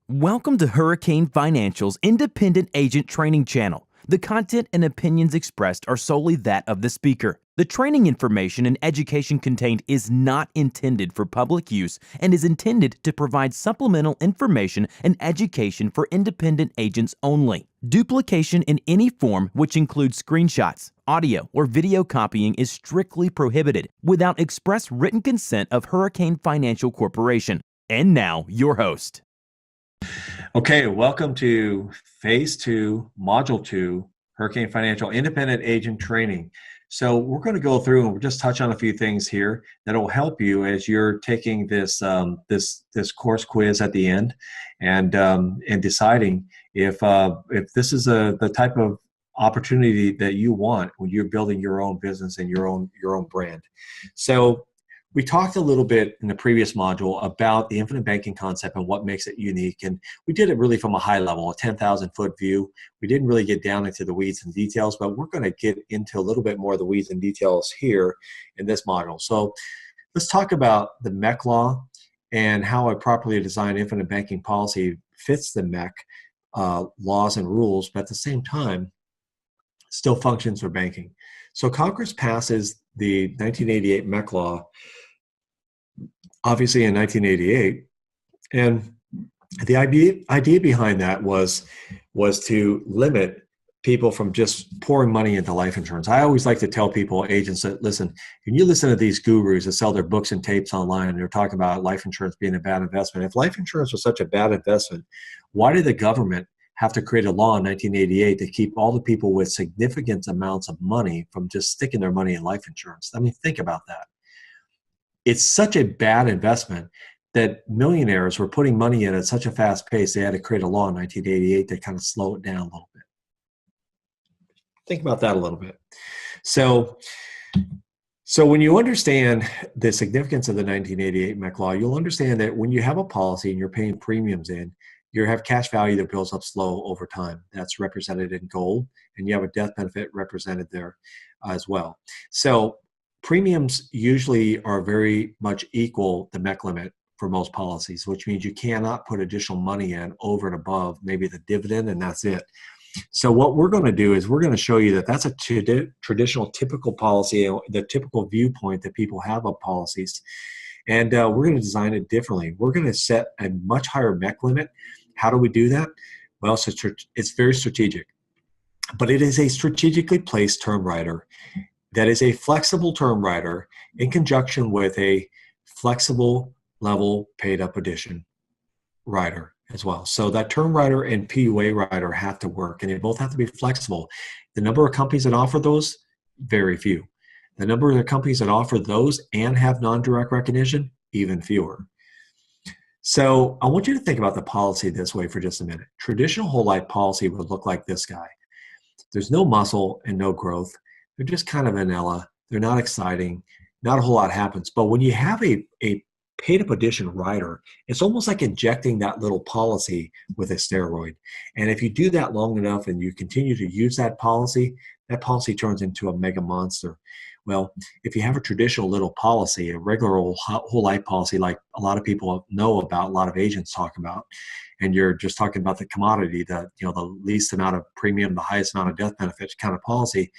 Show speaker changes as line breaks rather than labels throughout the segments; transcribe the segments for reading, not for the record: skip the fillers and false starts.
Welcome to Hurricane Financial's Independent Agent Training Channel. The content and opinions expressed are solely that of the speaker. The training information and education contained is not intended for public use and is intended to provide supplemental information and education for independent agents only. Duplication in any form, which includes screenshots, audio, or video copying, is strictly prohibited without express written consent of Hurricane Financial Corporation. And now, your host.
Okay, welcome to Phase 2, Module 2, Hurricane Financial Independent Agent Training. So we're going to go through and we'll just touch on a few things here that will help you as you're taking this course quiz at the end, and deciding if this is the type of opportunity that you want when you're building your own business and your own brand. So we talked a little bit in the previous module about the infinite banking concept and what makes it unique. And we did it really from a high level, a 10,000-foot view. We didn't really get down into the weeds and details, but we're going to get into a little bit more of the weeds and details here in this module. So let's talk about the MEC law and how a properly designed infinite banking policy fits the MEC laws and rules, but at the same time, still functions for banking. So Congress passes the 1988 MEC law, obviously in 1988, and the idea behind that was to limit people from just pouring money into life insurance. I always like to tell people, agents, that listen, when you listen to these gurus that sell their books and tapes online, and they're talking about life insurance being a bad investment. If life insurance was such a bad investment, why did the government have to create a law in 1988 to keep all the people with significant amounts of money from just sticking their money in life insurance? I mean, think about that. It's such a bad investment that millionaires were putting money in at such a fast pace, they had to create a law in 1988 to kind of slow it down a little bit. Think about that a little bit. So when you understand the significance of the 1988 MEC law, you'll understand that when you have a policy and you're paying premiums in, you have cash value that builds up slow over time. That's represented in gold, and you have a death benefit represented there as well. So premiums usually are very much equal the MEC limit for most policies, which means you cannot put additional money in over and above maybe the dividend, and that's it. So what we're going to do is we're going to show you that that's a traditional, typical policy, the typical viewpoint that people have of policies. And we're going to design it differently. We're going to set a much higher MEC limit. How do we do that? Well, so it's very strategic, but it is a strategically placed term rider that is a flexible term rider in conjunction with a flexible level paid up addition rider as well. So that term rider and PUA rider have to work, and they both have to be flexible. The number of companies that offer those, very few. The number of the companies that offer those and have non-direct recognition, even fewer. So I want you to think about the policy this way for just a minute. Traditional whole life policy would look like this guy. There's no muscle and no growth. They're just kind of vanilla. They're not exciting. Not a whole lot happens. But when you have a paid-up addition rider, it's almost like injecting that little policy with a steroid. And if you do that long enough and you continue to use that policy turns into a mega monster. Well, if you have a traditional little policy, a regular old whole life policy like a lot of people know about, a lot of agents talk about, and you're just talking about the commodity, the least amount of premium, the highest amount of death benefits kind of policy,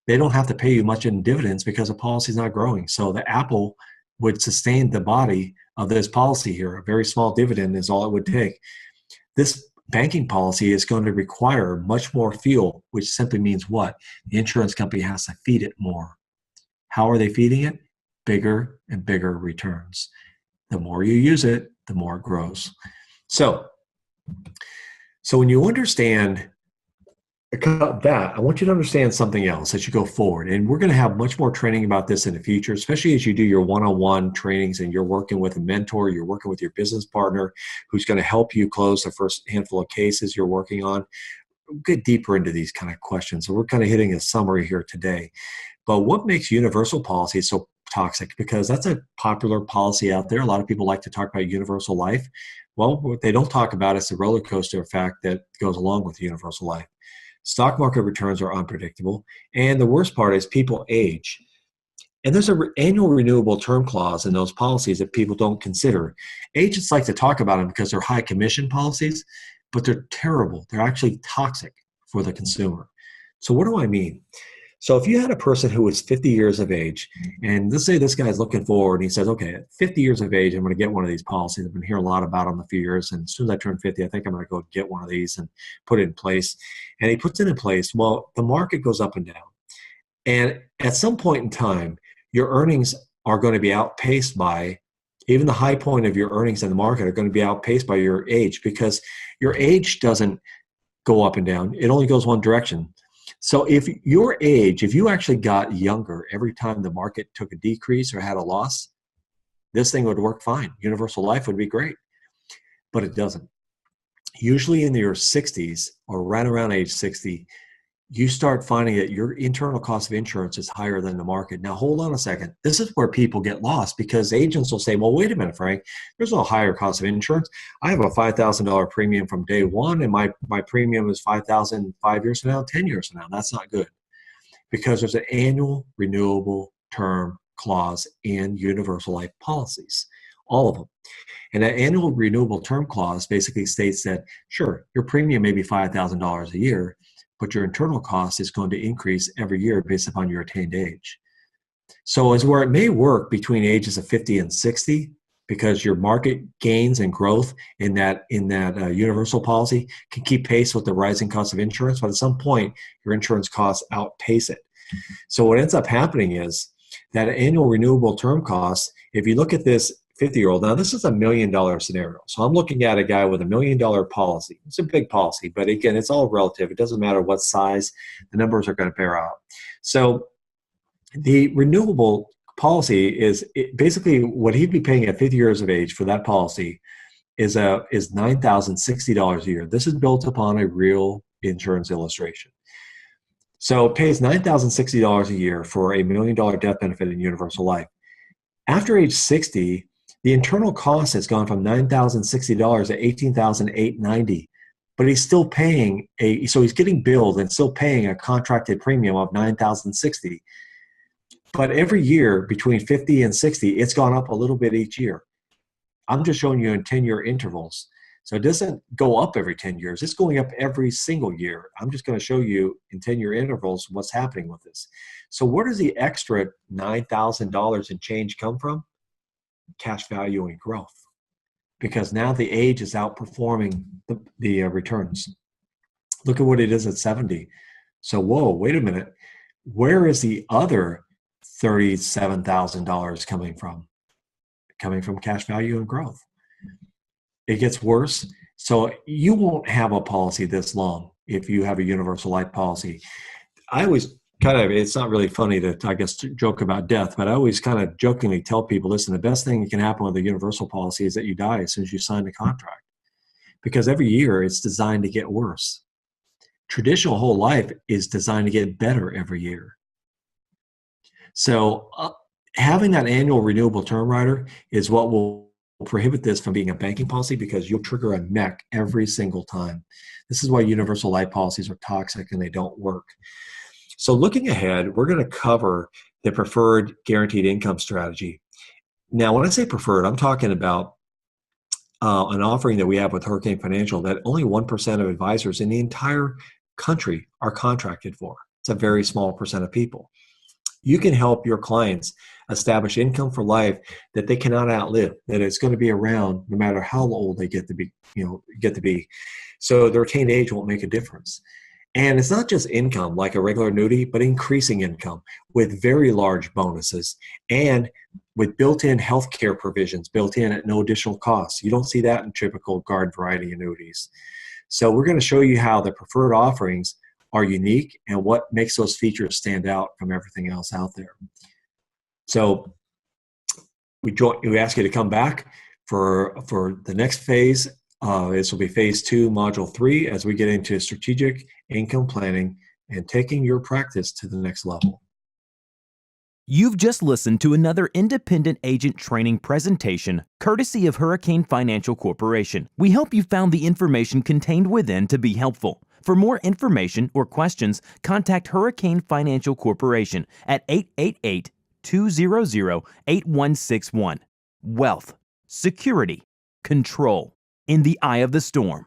they don't have to pay you much in dividends because the policy is not growing. So the apple would sustain the body of this policy here. A very small dividend is all it would take. This banking policy is going to require much more fuel, which simply means what? The insurance company has to feed it more. How are they feeding it? Bigger and bigger returns. The more you use it, the more it grows. So when you understand that, I want you to understand something else as you go forward. And we're going to have much more training about this in the future, especially as you do your one-on-one trainings and you're working with a mentor, you're working with your business partner who's going to help you close the first handful of cases you're working on. We'll get deeper into these kind of questions. So we're kind of hitting a summary here today. But what makes universal policy so toxic? Because that's a popular policy out there. A lot of people like to talk about universal life. Well, what they don't talk about is the roller coaster effect that goes along with universal life. Stock market returns are unpredictable. And the worst part is people age. And there's an annual renewable term clause in those policies that people don't consider. Agents like to talk about them because they're high commission policies, but they're terrible. They're actually toxic for the consumer. So what do I mean? So if you had a person who was 50 years of age, and let's say this guy's looking forward, and he says, okay, at 50 years of age, I'm going to get one of these policies. I've been hearing a lot about them a few years, and as soon as I turn 50, I think I'm going to go get one of these and put it in place. And he puts it in place. Well, the market goes up and down. And at some point in time, your earnings are going to be outpaced by, even the high point of your earnings in the market are going to be outpaced by your age, because your age doesn't go up and down. It only goes one direction. So if you actually got younger every time the market took a decrease or had a loss, this thing would work fine. Universal life would be great, but it doesn't. Usually in your 60s or right around age 60, you start finding that your internal cost of insurance is higher than the market. Now, hold on a second. This is where people get lost, because agents will say, well, wait a minute, Frank, there's no higher cost of insurance. I have a $5,000 premium from day one, and my premium is $5,000 5 years from now, 10 years from now. That's not good, because there's an annual renewable term clause in universal life policies, all of them. And that annual renewable term clause basically states that, sure, your premium may be $5,000 a year, but your internal cost is going to increase every year based upon your attained age. So as where it may work between ages of 50 and 60, because your market gains and growth in that universal policy can keep pace with the rising cost of insurance, but at some point your insurance costs outpace it. So what ends up happening is that annual renewable term cost, if you look at this 50-year-old, now this is $1 million scenario. So I'm looking at a guy with $1 million policy. It's a big policy, but again, it's all relative. It doesn't matter what size, the numbers are going to bear out. So the renewable policy is basically what he'd be paying at 50 years of age for that policy is $9,060 a year. This is built upon a real insurance illustration. So it pays $9,060 a year for a $1 million death benefit in universal life. After age 60, the internal cost has gone from $9,060 to $18,890, but he's still paying so he's getting billed and still paying a contracted premium of $9,060. But every year between 50 and 60, it's gone up a little bit each year. I'm just showing you in 10-year intervals. So it doesn't go up every 10 years. It's going up every single year. I'm just going to show you in 10-year intervals what's happening with this. So where does the extra $9,000 and change come from? Cash value and growth, because now the age is outperforming the returns. Look at what it is at 70. So whoa, wait a minute. Where is the other $37,000 coming from? Coming from cash value and growth. It gets worse. So you won't have a policy this long if you have a universal life policy. I always it's not really funny to, I guess, joke about death, but I always kind of jokingly tell people, listen, the best thing that can happen with a universal policy is that you die as soon as you sign the contract, because every year it's designed to get worse. Traditional whole life is designed to get better every year. So having that annual renewable term rider is what will prohibit this from being a banking policy, because you'll trigger a NEC every single time. This is why universal life policies are toxic and they don't work. So looking ahead, we're going to cover the preferred guaranteed income strategy. Now, when I say preferred, I'm talking about an offering that we have with Hurricane Financial that only 1% of advisors in the entire country are contracted for. It's a very small percent of people. You can help your clients establish income for life that they cannot outlive, that it's going to be around no matter how old they get to be. So the retained age won't make a difference. And it's not just income like a regular annuity, but increasing income with very large bonuses and with built-in healthcare provisions built in at no additional cost. You don't see that in typical garden variety annuities. So we're going to show you how the preferred offerings are unique and what makes those features stand out from everything else out there. So we ask you to come back for the next phase. This will be phase 2, module 3, as we get into strategic income planning and taking your practice to the next level.
You've just listened to another independent agent training presentation, courtesy of Hurricane Financial Corporation. We hope you found the information contained within to be helpful. For more information or questions, contact Hurricane Financial Corporation at 888 200-8161. Wealth, security, control in the eye of the storm.